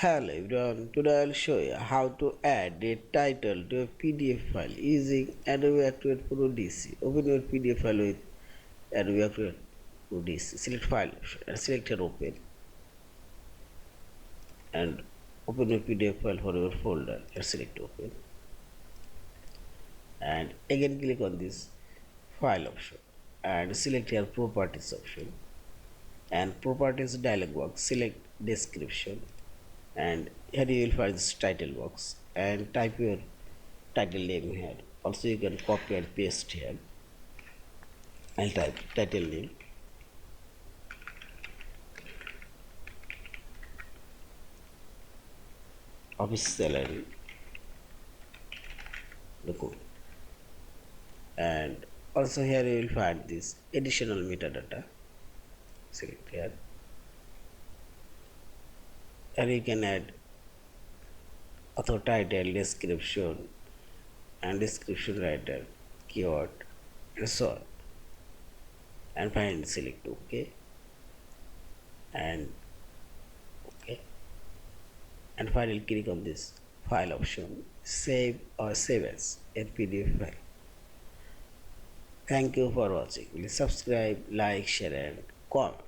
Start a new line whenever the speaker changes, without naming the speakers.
Hello everyone, today I'll show you how to add a title to a PDF file using Adobe Acrobat Pro DC. Open your PDF file with Adobe Acrobat Pro DC. Select file option and select your open and open your PDF file for your folder and select open. And again click on this file option and select your properties option, and properties dialog box select description, and here you will find this title box and type your title name here. Also you can copy and paste here. I'll type title name, office salary, look, and also here you will find this additional metadata. Select here and you can add author title, description and description writer, keyword and so on, and finally select OK and OK, and finally click on this file option, save or save as a PDF file. Thank you for watching. Please subscribe, like, share and comment.